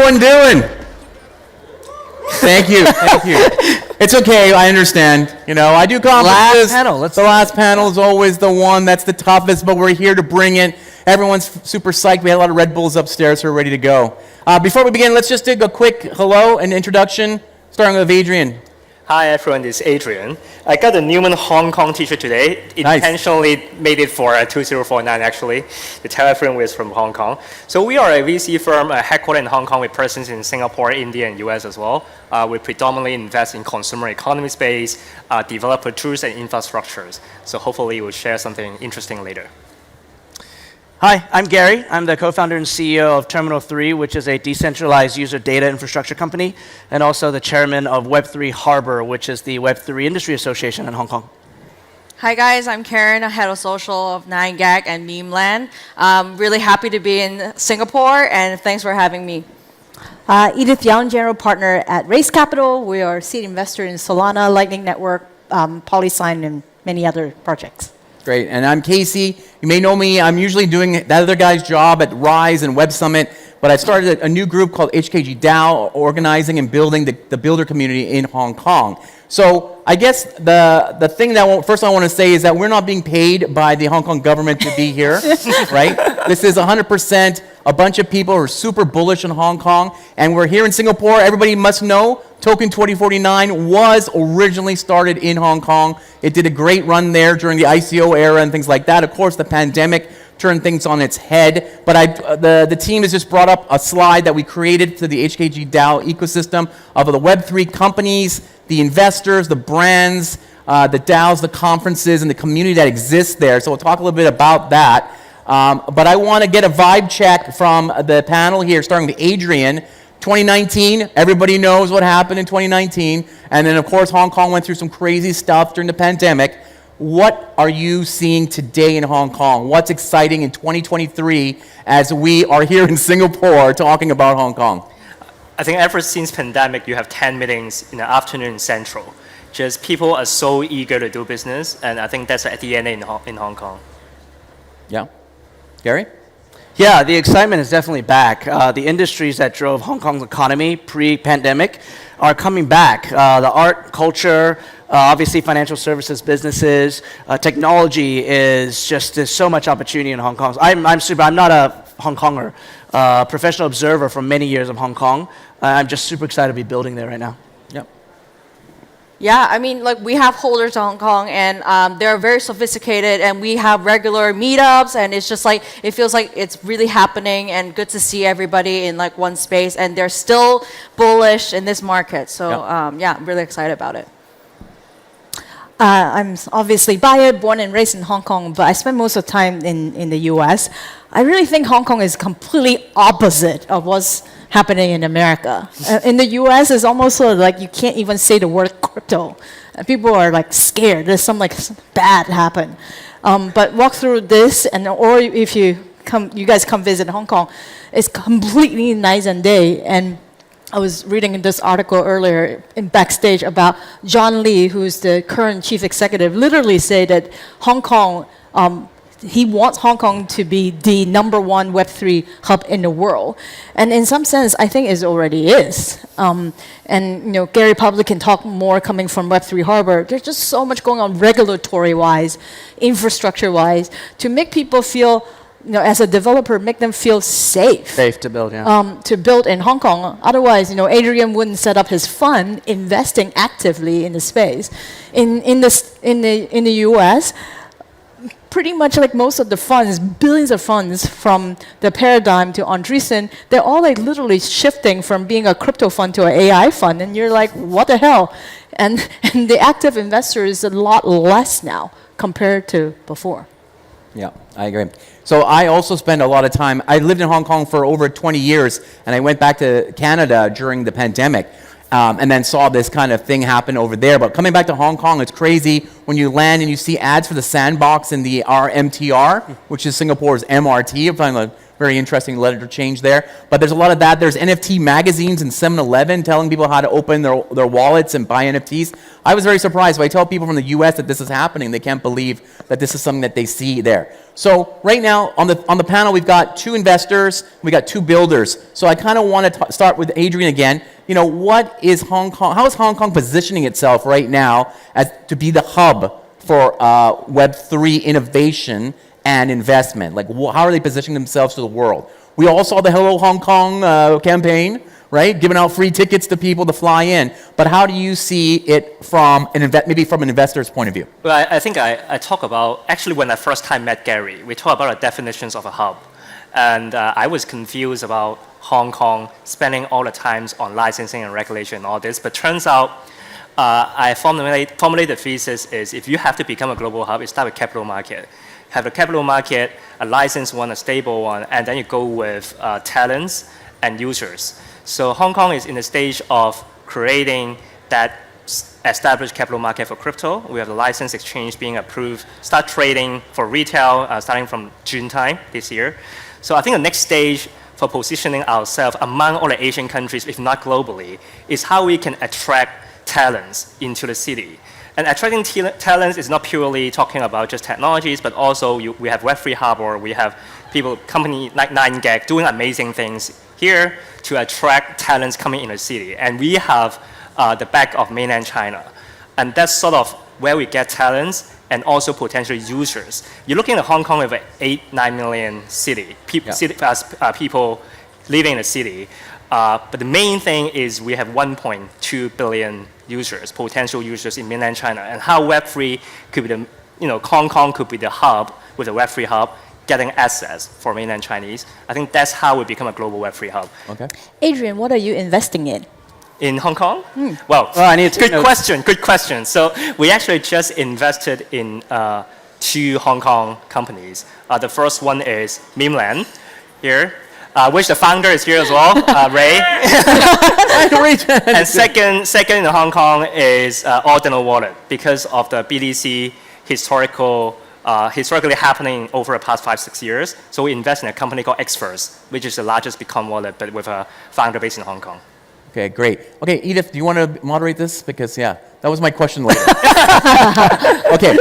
everyone doing? Thank you. It's okay, I understand. You know, I do conferences. The last panel is always the one that's the toughest, but we're here to bring it. Everyone's super psyched. We had a lot of Red Bulls upstairs, so we're ready to go. Before we begin, let's just do a quick hello and introduction, starting with Adrian. Hi everyone, this is Adrian. I got a Newman Hong Kong t-shirt today. Intentionally made it for 2049 actually, to tell everyone we're from Hong Kong. So we are a VC firm headquartered in Hong Kong with presence in Singapore, India, and US as well. We predominantly invest in consumer economy space, developer tools and infrastructures. So hopefully we'll share something interesting later. Hi, I'm Gary. I'm the co-founder and CEO of Terminal 3, which is a decentralized user data infrastructure company, and also the chairman of Web3 Harbor, which is the Web3 Industry Association in Hong Kong. Hi guys, I'm Karen, head of social of 9gag and Memeland. I'm really happy to be in Singapore, and thanks for having me. Edith Young, general partner at Race Capital. We are seed investor in Solana, Lightning Network, PolySign, and many other projects. Great, and I'm Casey. You may know me. I'm usually doing that other guy's job at Rise and Web Summit, but I started a new group called HKG DAO, organizing and building the builder community in Hong Kong. So I guess the thing that first I want to say is that we're not being paid by the Hong Kong government to be here, right? This is 100% a bunch of people who are super bullish in Hong Kong, and we're here in Singapore. Everybody must know Token 2049 was originally started in Hong Kong. It did a great run there during the ICO era and things like that. Of course, the pandemic turned things on its head, but the team has just brought up a slide that we created to the HKG DAO ecosystem of the Web3 companies, the investors, the brands, the DAOs, the conferences, and the community that exists there. So we'll talk a little bit about that. But I want to get a vibe check from the panel here, starting with Adrian. 2019, everybody knows what happened in 2019. And then, of course, Hong Kong went through some crazy stuff during the pandemic. What are you seeing today in Hong Kong? What's exciting in 2023 as we are here in Singapore talking about Hong Kong? I think ever since pandemic, you have 10 meetings in the afternoon central. Just people are so eager to do business, and I think that's at the end in Hong Kong. Yeah. Gary? Yeah, the excitement is definitely back. The industries that drove Hong Kong's economy pre-pandemic are coming back. The art, culture, obviously financial services, businesses, technology is just, there's so much opportunity in Hong Kong. I'm not a Hong Konger, professional observer for many years of Hong Kong. I'm just super excited to be building there right now. Yep. Yeah, I mean, like we have holders in Hong Kong, and they're very sophisticated, and we have regular meetups, and it's just like, it feels like it's really happening, and good to see everybody in like one space, and they're still bullish in this market. So yeah, I'm really excited about it. I'm obviously biased, born and raised in Hong Kong, but I spend most of the time in the US. I really think Hong Kong is completely opposite of what's happening in America. In the US, it's almost sort of like you can't even say the word crypto. People are like scared. There's some like bad happen. But walk through this, or if you guys come visit Hong Kong, it's completely night and day. And I was reading this article earlier in backstage about John Lee, who's the current chief executive, literally said that Hong Kong, he wants Hong Kong to be the #1 Web3 hub in the world. And in some sense, I think it already is. And you know, Gary probably can talk more coming from Web3 Harbor. There's just so much going on regulatory-wise, infrastructure-wise, to make people feel, you know, as a developer, make them feel safe. Safe to build, yeah. To build in Hong Kong. Otherwise, you know, Adrian wouldn't set up his fund investing actively in the space. In the US, pretty much like most of the funds, billions of funds from the Paradigm to Andreessen, they're all like literally shifting from being a crypto fund to an AI fund, and you're like, what the hell? And the active investor is a lot less now compared to before. Yeah, I agree. So I also spend a lot of time, I lived in Hong Kong for over 20 years, and I went back to Canada during the pandemic, and then saw this kind of thing happen over there. But coming back to Hong Kong, it's crazy when you land and you see ads for the sandbox in the RMTR, which is Singapore's MRT. I'm talking like very interesting letter change there. But there's a lot of that. There's NFT magazines and 7-Eleven telling people how to open their wallets and buy NFTs. I was very surprised. When I tell people from the U.S. that this is happening, they can't believe that this is something that they see there. So right now on the panel, we've got 2 investors, we got 2 builders. So I kind of want to start with Adrian again. You know, what is Hong Kong? How is Hong Kong positioning itself right now as to be the hub for Web3 innovation and investment? Like, how are they positioning themselves to the world? We all saw the Hello Hong Kong campaign, right? Giving out free tickets to people to fly in. But how do you see it from maybe from an investor's point of view? Well, I think I talk about, actually when I first time met Gary, we talked about the definitions of a hub. And I was confused about Hong Kong spending all the times on licensing and regulation and all this. But turns out, I formulate the thesis is if you have to become a global hub, you start with capital market. Have a capital market, a licensed one, a stable one, and then you go with talents and users. So Hong Kong is in the stage of creating that established capital market for crypto. We have the license exchange being approved, start trading for retail starting from June time this year. So I think the next stage for positioning ourselves among all the Asian countries, if not globally, is how we can attract talents into the city. And attracting talents is not purely talking about just technologies, but also we have Web3 Hub, or we have people, company like 9gag doing amazing things here to attract talents coming in the city. And we have the back of mainland China. And that's sort of where we get talents and also potential users. You're looking at Hong Kong with an 8-9 million people living in the city. But the main thing is we have 1.2 billion users, potential users in mainland China. And how Web3 could be Hong Kong could be the hub with a Web3 hub, getting access for mainland Chinese. I think that's how we become a global Web3 hub. Okay. Adrian, what are you investing in? In Hong Kong? Well, I need to know. Good question. So we actually just invested in 2 Hong Kong companies. The first one is Memeland here, which the founder is here as well, Ray. And second in Hong Kong is Ordinal Wallet, because of the BTC historically happening over the past 5-6 years. So we invest in a company called Xverse, which is the largest Bitcoin wallet, but with a founder based in Hong Kong. Okay, great. Okay, Edith, do you want to moderate this? Because, yeah, that was my question later. Okay,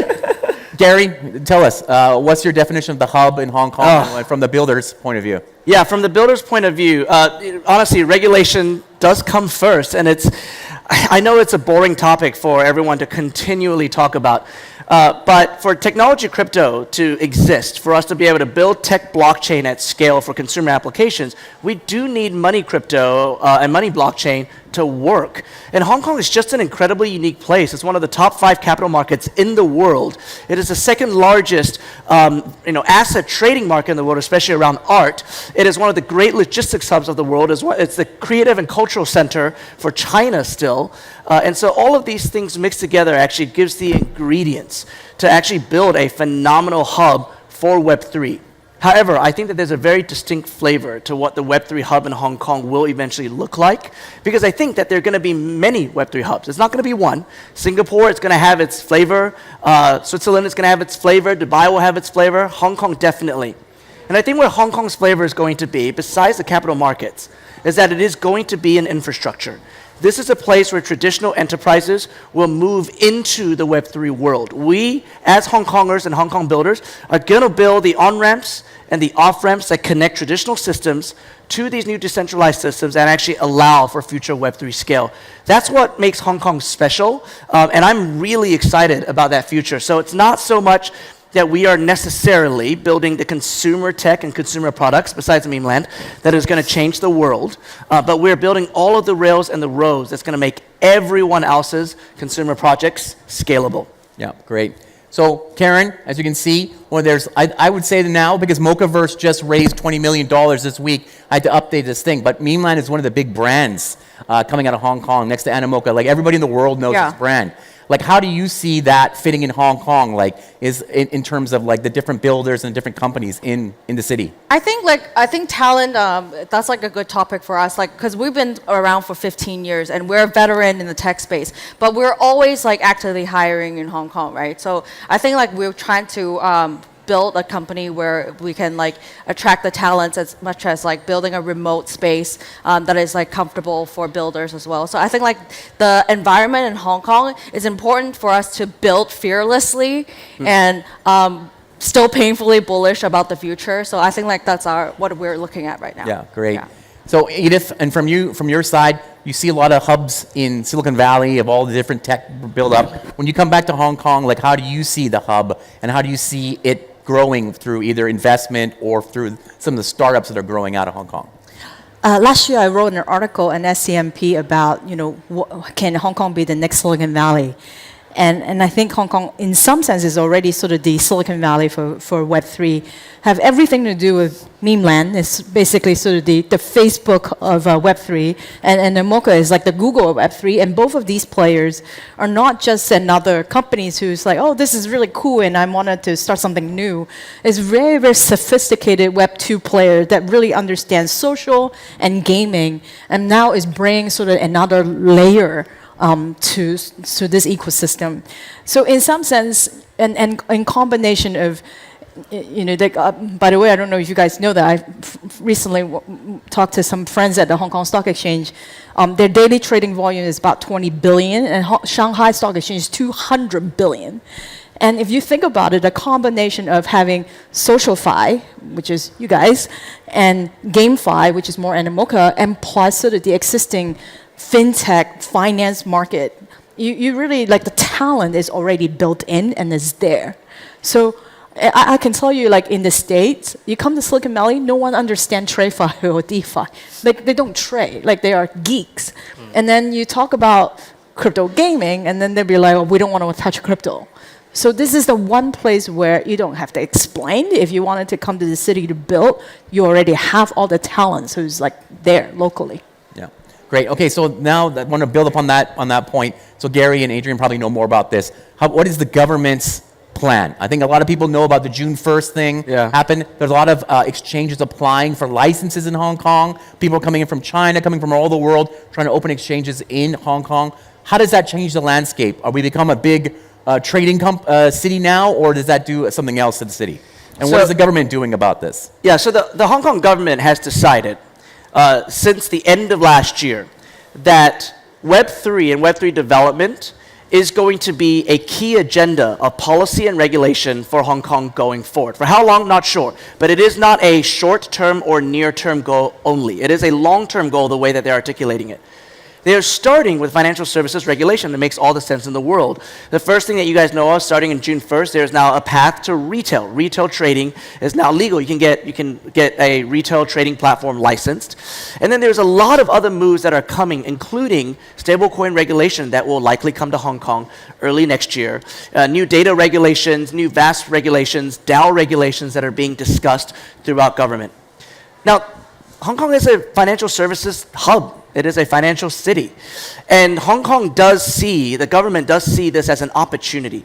Gary, tell us, what's your definition of the hub in Hong Kong from the builder's point of view? Yeah, from the builder's point of view, honestly, regulation does come first, and I know it's a boring topic for everyone to continually talk about, but for technology crypto to exist, for us to be able to build tech blockchain at scale for consumer applications, we do need money crypto and money blockchain to work. And Hong Kong is just an incredibly unique place. It's one of the top 5 capital markets in the world. It is the second largest asset trading market in the world, especially around art. It is one of the great logistics hubs of the world. It's the creative and cultural center for China still. And so all of these things mixed together actually gives the ingredients to actually build a phenomenal hub for Web3. However, I think that there's a very distinct flavor to what the Web3 hub in Hong Kong will eventually look like, because I think that there are going to be many Web3 hubs. It's not going to be one. Singapore is going to have its flavor. Switzerland is going to have its flavor. Dubai will have its flavor. Hong Kong definitely. And I think where Hong Kong's flavor is going to be, besides the capital markets, is that it is going to be an infrastructure. This is a place where traditional enterprises will move into the Web3 world. We, as Hong Kongers and Hong Kong builders, are going to build the on-ramps and the off-ramps that connect traditional systems to these new decentralized systems and actually allow for future Web3 scale. That's what makes Hong Kong special, and I'm really excited about that future. So it's not so much that we are necessarily building the consumer tech and consumer products, besides Memeland, that is going to change the world. But we're building all of the rails and the roads that's going to make everyone else's consumer projects scalable. Yeah, great. So, Karen, as you can see, I would say that now, because Mochaverse just raised $20 million this week, I had to update this thing. But Memeland is one of the big brands coming out of Hong Kong next to Animoca. Like, everybody in the world knows this brand. Like, how do you see that fitting in Hong Kong, like, in terms of, like, the different builders and different companies in the city? I think talent, that's like a good topic for us, like, because we've been around for 15 years and we're a veteran in the tech space, but we're always like actively hiring in Hong Kong, right? So I think like we're trying to build a company where we can like attract the talents as much as like building a remote space that is like comfortable for builders as well. So I think like the environment in Hong Kong is important for us to build fearlessly and still painfully bullish about the future. So I think like that's what we're looking at right now. Yeah, great. So Edith, and from your side, you see a lot of hubs in Silicon Valley of all the different tech build up. When you come back to Hong Kong, like how do you see the hub and how do you see it growing through either investment or through some of the startups that are growing out of Hong Kong? Last year, I wrote an article in SCMP about, can Hong Kong be the next Silicon Valley? And I think Hong Kong, in some sense, is already sort of the Silicon Valley for Web3. Have everything to do with meme land. It's basically sort of the Facebook of Web3. And Mocha is like the Google of Web3. And both of these players are not just another companies who's like, oh, this is really cool and I wanted to start something new. It's very, very sophisticated Web2 player that really understands social and gaming and now is bringing sort of another layer to this ecosystem. So in some sense, and in combination of, by the way, I don't know if you guys know that I recently talked to some friends at the Hong Kong Stock Exchange. Their daily trading volume is about 20 billion, and Shanghai Stock Exchange is 200 billion. And if you think about it, a combination of having SocialFi, which is you guys, and GameFi, which is more Animoca, and plus sort of the existing fintech finance market, you really like the talent is already built in and is there. So I can tell you, like in the States, you come to Silicon Valley, no one understands TradeFi or DeFi. Like they don't trade, like they are geeks. And then you talk about crypto gaming, and then they'll be like, oh, we don't want to touch crypto. So this is the one place where you don't have to explain. If you wanted to come to the city to build, you already have all the talents who's like there locally. Yeah, great. Okay, so now I want to build upon that point. So Gary and Adrian probably know more about this. What is the government's plan? I think a lot of people know about the June 1st thing happened. There's a lot of exchanges applying for licenses in Hong Kong. People are coming in from China, coming from all over the world, trying to open exchanges in Hong Kong. How does that change the landscape? Are we become a big trading city now, or does that do something else to the city? And what is the government doing about this? Yeah, so the Hong Kong government has decided since the end of last year that Web3 and Web3 development is going to be a key agenda of policy and regulation for Hong Kong going forward. For how long, not sure. But it is not a short-term or near-term goal only. It is a long-term goal the way that they're articulating it. They are starting with financial services regulation that makes all the sense in the world. The first thing that you guys know of, starting in June 1st, there's now a path to retail. Retail trading is now legal. You can get a retail trading platform licensed. And then there's a lot of other moves that are coming, including stablecoin regulation that will likely come to Hong Kong early next year. New data regulations, new VASP regulations, DAO regulations that are being discussed throughout government. Now, Hong Kong is a financial services hub. It is a financial city. And Hong Kong the government does see this as an opportunity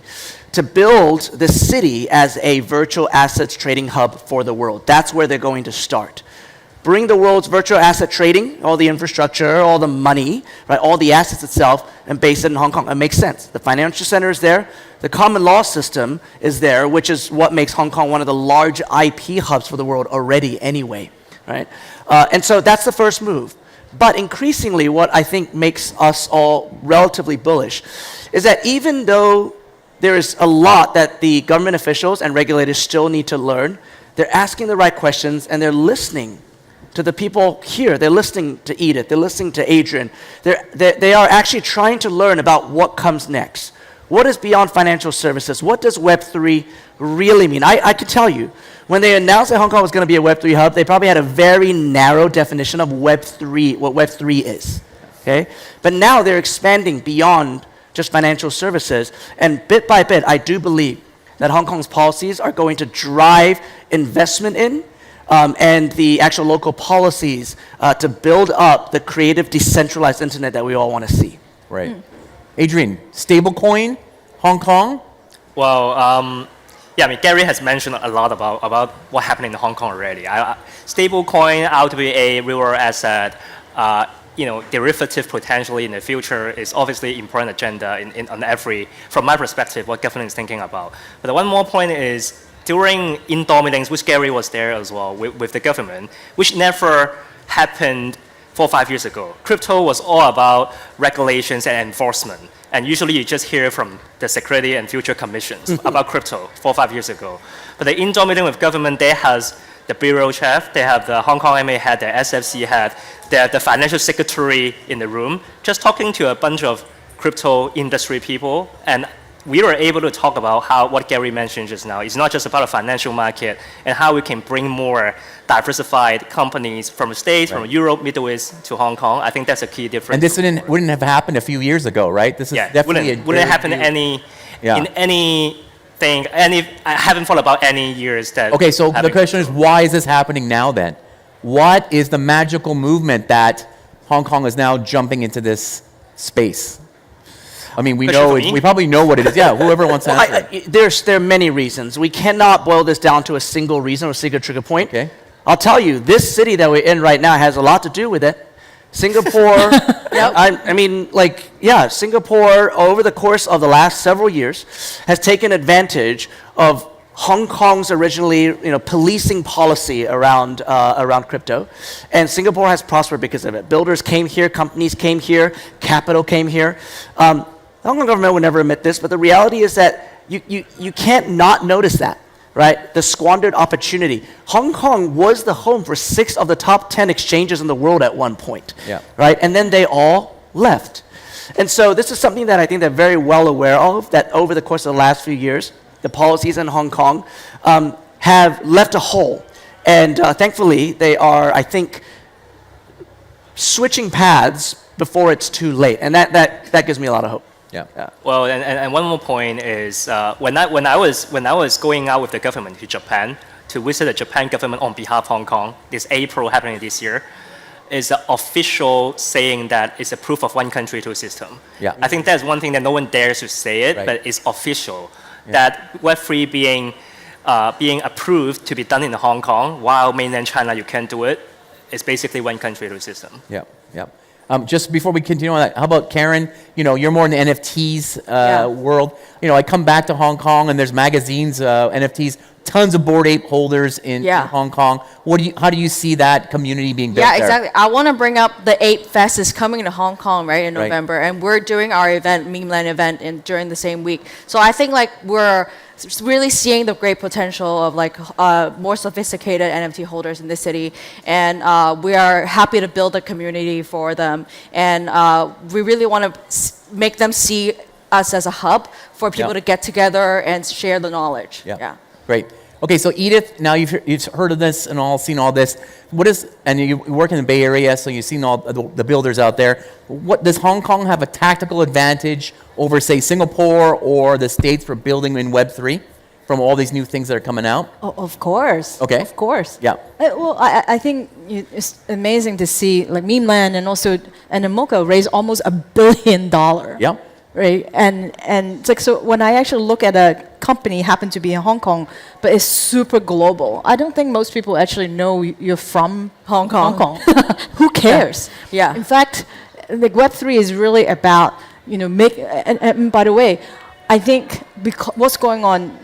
to build the city as a virtual assets trading hub for the world. That's where they're going to start. Bring the world's virtual asset trading, all the infrastructure, all the money, right, all the assets itself, and base it in Hong Kong. It makes sense. The financial center is there. The common law system is there, which is what makes Hong Kong one of the large IP hubs for the world already anyway, right? And so that's the first move. But increasingly, what I think makes us all relatively bullish is that even though there is a lot that the government officials and regulators still need to learn, they're asking the right questions and they're listening to the people here. They're listening to Edith. They're listening to Adrian. They are actually trying to learn about what comes next. What is beyond financial services? What does Web3 really mean? I can tell you, when they announced that Hong Kong was going to be a Web3 hub, they probably had a very narrow definition of Web3, what Web3 is. Okay? But now they're expanding beyond just financial services. And bit by bit, I do believe that Hong Kong's policies are going to drive investment in and the actual local policies to build up the creative, decentralized internet that we all want to see. Right. Adrian, stablecoin, Hong Kong? Well, yeah, I mean, Gary has mentioned a lot about what happened in Hong Kong already. Stablecoin, RWA, real world asset, derivative potentially in the future is obviously important agenda on every, from my perspective, what government is thinking about. But the one more point is during indoor meetings, which Gary was there as well with the government, which never happened 4 or 5 years ago. Crypto was all about regulations and enforcement. And usually you just hear from the Security and Future Commissions about crypto 4 or 5 years ago. But the indoor meeting with government, they has the bureau chief, they have the Hong Kong MA head, the SFC head, they have the financial secretary in the room, just talking to a bunch of crypto industry people. And we were able to talk about how what Gary mentioned just now. It's not just about a financial market and how we can bring more diversified companies from the States, from Europe, Middle East to Hong Kong. I think that's a key difference. And this wouldn't have happened a few years ago, right? This is definitely wouldn't happen in anything. I haven't thought about any years that. Okay, so the question is, why is this happening now then? What is the magical movement that Hong Kong is now jumping into this space? I mean, we probably know what it is. Yeah, whoever wants to answer it. There are many reasons. We cannot boil this down to a single reason or a single trigger point. Okay. I'll tell you, this city that we're in right now has a lot to do with it. Singapore, Singapore over the course of the last several years has taken advantage of Hong Kong's originally, policing policy around crypto, and Singapore has prospered because of it. Builders came here, companies came here, capital came here. The Hong Kong government would never admit this, but the reality is that you can't not notice that, right? The squandered opportunity. Hong Kong was the home for 6 of the top 10 exchanges in the world at one point, right? And then they all left. And so this is something that I think they're very well aware of, that over the course of the last few years, the policies in Hong Kong have left a hole. And thankfully, they are, I think, switching paths before it's too late. And that gives me a lot of hope. Yeah. Well, and one more point is when I was going out with the government to Japan to visit the Japan government on behalf of Hong Kong, this April happening this year, is the official saying that it's a proof of one country, two system. Yeah. I think that's one thing that no one dares to say it, but it's official that Web3 being approved to be done in Hong Kong, while mainland China you can't do it. It's basically one country, two system. Yeah. Just before we continue on that, how about Karen? You're more in the NFTs world. I come back to Hong Kong and there's magazines, NFTs, tons of Bored Ape holders in Hong Kong. How do you see that community being built there? Yeah, exactly. I want to bring up the Ape Fest is coming to Hong Kong, right, in November, and we're doing our event, Memeland event, during the same week. So I think we're really seeing the great potential of more sophisticated NFT holders in the city, and we are happy to build a community for them, and we really want to make them see us as a hub for people to get together and share the knowledge. Yeah. Great. Okay, so Edith, now you've heard of this and seen all this. And you work in the Bay Area, so you've seen all the builders out there. Does Hong Kong have a tactical advantage over, say, Singapore or the States for building in Web3 from all these new things that are coming out? Oh, of course. Okay. Of course. Yeah. Well, I think it's amazing to see Memeland and Animoca raise almost $1 billion. Yeah. Right, and it's so when I actually look at a company happen to be in Hong Kong, but it's super global. I don't think most people actually know you're from Hong Kong. Who cares? Yeah. In fact, Web3 is really about and by the way, I think what's going on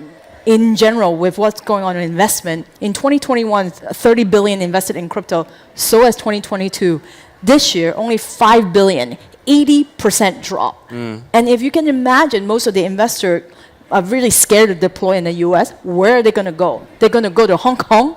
in general with what's going on in investment in 2021, 30 billion invested in crypto. So as 2022, this year only 5 billion. 80% drop. And if you can imagine, most of the investors are really scared to deploy in the US. Where are they going to go? They're going to go to Hong Kong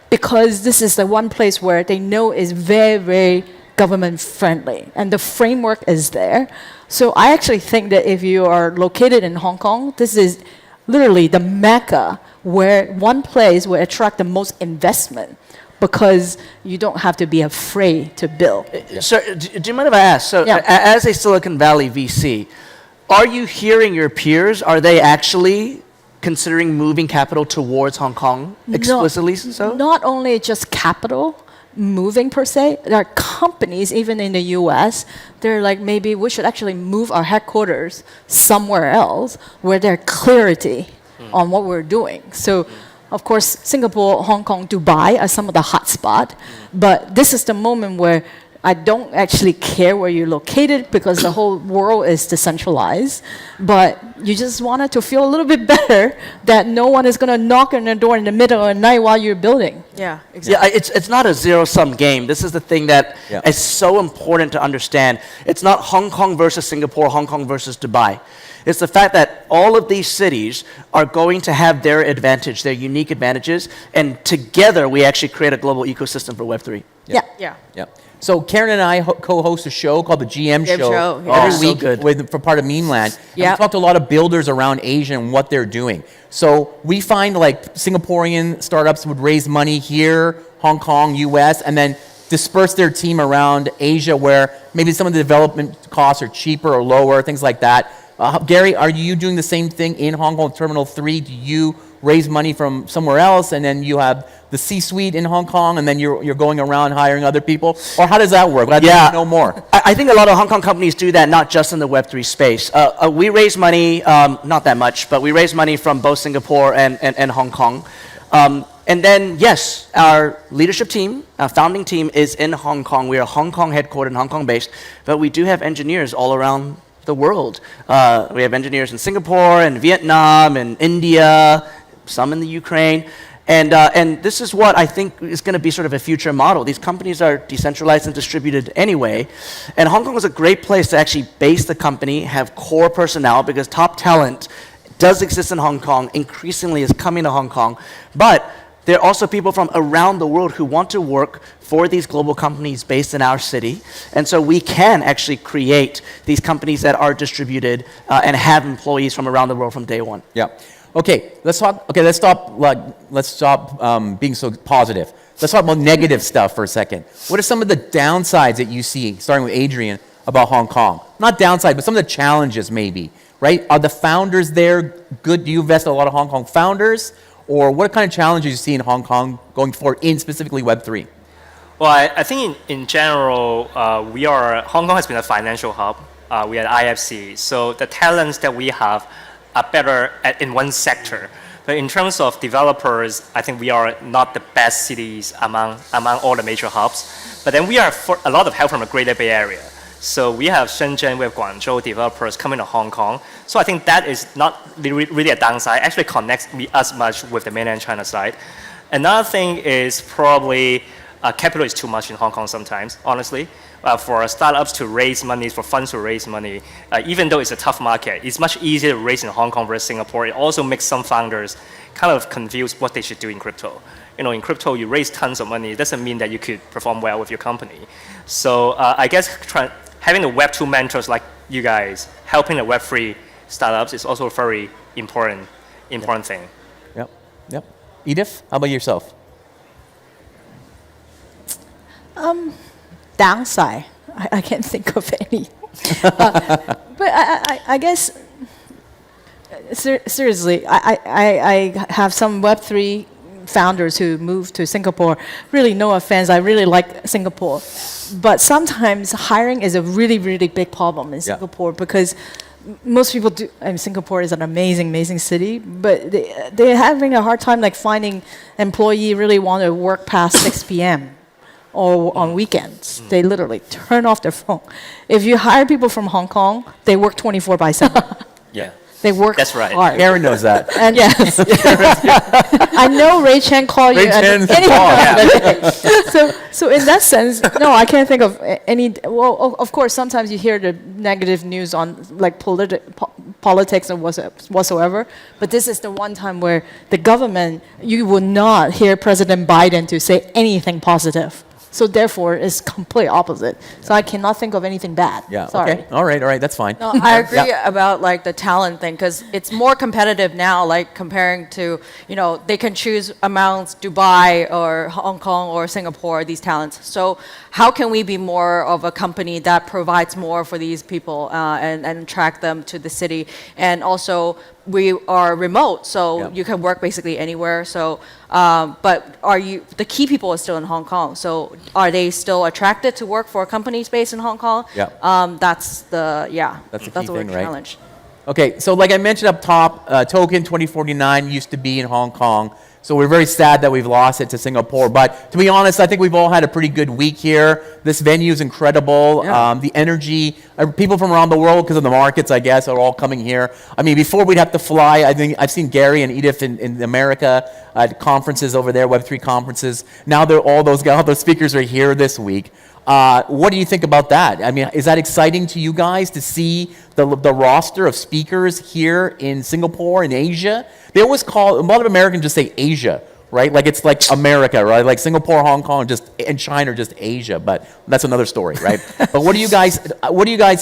because this is the one place where they know is very, very government friendly. And the framework is there. So I actually think that if you are located in Hong Kong, this is literally the mecca where one place will attract the most investment, because you don't have to be afraid to build. Sir, do you mind if I ask? So, as a Silicon Valley VC, are you hearing your peers? Are they actually considering moving capital towards Hong Kong explicitly? Not only just capital moving per se. There are companies, even in the US, they're like, maybe we should actually move our headquarters somewhere else where there's clarity on what we're doing. So. Of course, Singapore, Hong Kong, Dubai are some of the hot spots, but this is the moment where I don't actually care where you're located because the whole world is decentralized. But you just wanted to feel a little bit better that no one is going to knock on the door in the middle of the night while you're building. Yeah, exactly. Yeah, it's not a zero-sum game. This is the thing that is so important to understand. It's not Hong Kong versus Singapore, Hong Kong versus Dubai. It's the fact that all of these cities are going to have their advantage, their unique advantages, and together we actually create a global ecosystem for Web3. Yeah. Yeah. So Karen and I co-host a show called the GM Show yeah. every Oh, so week good. for part of Memeland. And Yeah. we talk to a lot of builders around Asia and what they're doing. So we find like Singaporean startups would raise money here, Hong Kong, US, and then disperse their team around Asia where maybe some of the development costs are cheaper or lower, things like that. Gary, are you doing the same thing in Hong Kong Terminal 3? Do you raise money from somewhere else and then you have the C-suite in Hong Kong and then you're going around hiring other people? Or how does that work? I'd like to know more. I think a lot of Hong Kong companies do that, not just in the Web3 space. We raise money, not that much, but we raise money from both Singapore and Hong Kong. And then, yes, our leadership team, our founding team is in Hong Kong. We are Hong Kong headquartered and Hong Kong based, but we do have engineers all around the world. We have engineers in Singapore and Vietnam and India, some in the Ukraine. And this is what I think is going to be sort of a future model. These companies are decentralized and distributed anyway. And Hong Kong is a great place to actually base the company, have core personnel, because top talent does exist in Hong Kong, increasingly is coming to Hong Kong. But there are also people from around the world who want to work for these global companies based in our city. And so we can actually create these companies that are distributed and have employees from around the world from day one. Yeah. Okay, let's talk. Okay, let's stop being so positive. Let's talk about negative stuff for a second. What are some of the downsides that you see, starting with Adrian, about Hong Kong? Not downside, but some of the challenges maybe, right? Are the founders there good? Do you invest in a lot of Hong Kong founders? Or what kind of challenges you see in Hong Kong going forward in specifically Web3? Well, I think in general, Hong Kong has been a financial hub. We are IFC, so the talents that we have are better in one sector. But in terms of developers, I think we are not the best cities among all the major hubs. But then we are for a lot of help from the Greater Bay Area. So we have Shenzhen, we have Guangzhou developers coming to Hong Kong. So I think that is not really a downside. Actually connects us much with the mainland China side. Another thing is probably capital is too much in Hong Kong sometimes, honestly. For startups to raise money, for funds to raise money, even though it's a tough market, it's much easier to raise in Hong Kong versus Singapore. It also makes some founders kind of confused what they should do in crypto. You know, in crypto, you raise tons of money. It doesn't mean that you could perform well with your company. So I guess having the Web2 mentors like you guys, helping the Web3 startups is also a very important thing. Yep. Edith, how about yourself? Downside, I can't think of any. But I guess, seriously, I have some Web3 founders who moved to Singapore. Really, no offense, I really like Singapore. But sometimes hiring is a really, really big problem in Singapore because most people do. I mean, Singapore is an amazing, amazing city, but they're having a hard time like finding employee really want to work past 6 p.m. or on weekends. They literally turn off their phone. If you hire people from Hong Kong, they work 24/7. Yeah. They work That's right. hard. Aaron knows that. And yes, I know Ray Chen called you. Ray Chen's any- boss. So in that sense, no, I can't think of any. Well, of course, sometimes you hear the negative news on like politics or whatsoever. But this is the one time where the government, you will not hear President Biden to say anything positive. So therefore, it's complete opposite. So I cannot think of anything bad. Yeah. Sorry. Okay. All right. That's fine. No, I agree about like the talent thing because it's more competitive now. Like comparing to, they can choose amounts Dubai or Hong Kong or Singapore. These talents. So how can we be more of a company that provides more for these people and attract them to the city? And also we are remote, so you can work basically anywhere. So, but the key people are still in Hong Kong. So are they still attracted to work for companies based in Hong Kong? Yeah. That's the That's the key thing, right? challenge. Okay, so like I mentioned up top, Token 2049 used to be in Hong Kong. So we're very sad that we've lost it to Singapore. But to be honest, I think we've all had a pretty good week here. This venue is incredible. Yeah. The energy, people from around the world, because of the markets, I guess, are all coming here. I mean, before we'd have to fly. I think I've seen Gary and Edith in America at conferences over there, Web3 conferences. Now all those speakers are here this week. What do you think about that? I mean, is that exciting to you guys to see the roster of speakers here in Singapore, in Asia? They always a lot of Americans just say Asia, right? Like it's like America, right? Like Singapore, Hong Kong, and China are just Asia, but that's another story, right? But what do you guys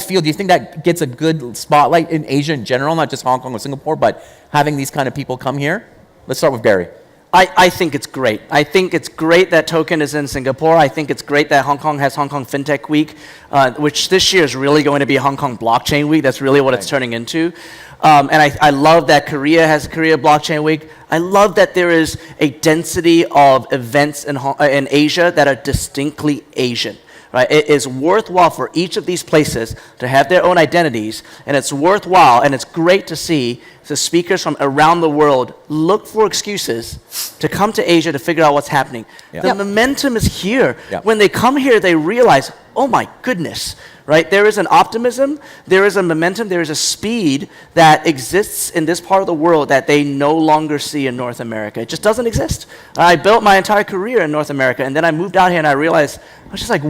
feel? Do you think that gets a good spotlight in Asia in general, not just Hong Kong or Singapore, but having these kind of people come here? Let's start with Gary. I think it's great. I think it's great that Token is in Singapore. I think it's great that Hong Kong has Hong Kong FinTech Week, which this year is really going to be Hong Kong Blockchain Week. That's really what it's turning into. And I love that Korea has Korea Blockchain Week. I love that there is a density of events in Asia that are distinctly Asian. Right? It is worthwhile for each of these places to have their own identities, and it's worthwhile, and it's great to see the speakers from around the world look for excuses to come to Asia to figure out what's happening. Yeah. The momentum is here. Yeah. When they come here, they realize, oh my goodness, right? There is an optimism, there is a momentum, there is a speed that exists in this part of the world that they no longer see in North America. It just doesn't exist. I built my entire career in North America, and then I moved out here and I realized, I was just like,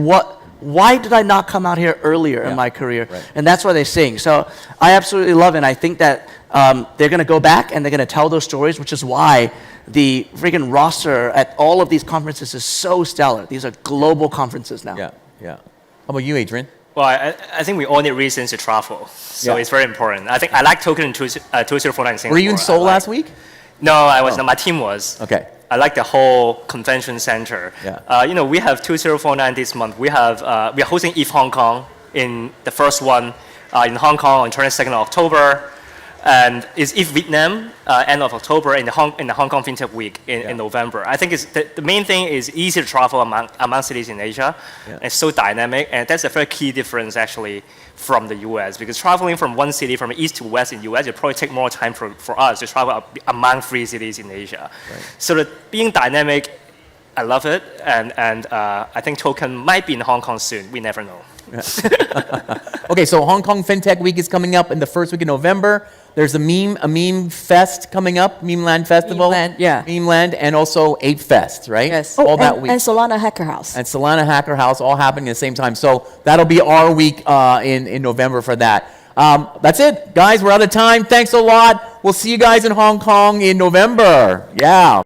why did I not come out here earlier in my career? Right. And that's why they sing. So I absolutely love it, and I think that they're going to go back and they're going to tell those stories, which is why the freaking roster at all of these conferences is so stellar. These are global conferences now. Yeah, yeah. How about you, Adrian? Well, I think we all need reasons to travel, so Yeah. it's very important. I think I like Token in 2049 in Singapore. Were you in Seoul last week? No, I was not. My team was. Okay. I like the whole convention center. Yeah. We have 2049 this month. We are hosting ETH Hong Kong in the first one in Hong Kong on 22nd of October, and it's ETH Vietnam end of October in the Hong Kong FinTech Week in November. I think the main thing is easy to travel among cities in Asia. Yeah. It's so dynamic, and that's a very key difference actually from the US, because traveling from one city from east to west in US, it probably take more time for us to travel among 3 cities in Asia. Right. So that being dynamic, I love it, and I think Token might be in Hong Kong soon. We never know. Okay, so Hong Kong FinTech Week is coming up in the first week of November. There's a meme fest coming up, Meme Land Festival. Memeland, yeah. Meme Land, and also 8 Fest, right? Yes. All that week. And Solana Hacker House. And Solana Hacker House all happening at the same time. So that'll be our week in November for that. That's it. Guys, we're out of time. Thanks a lot. We'll see you guys in Hong Kong in November. Yeah.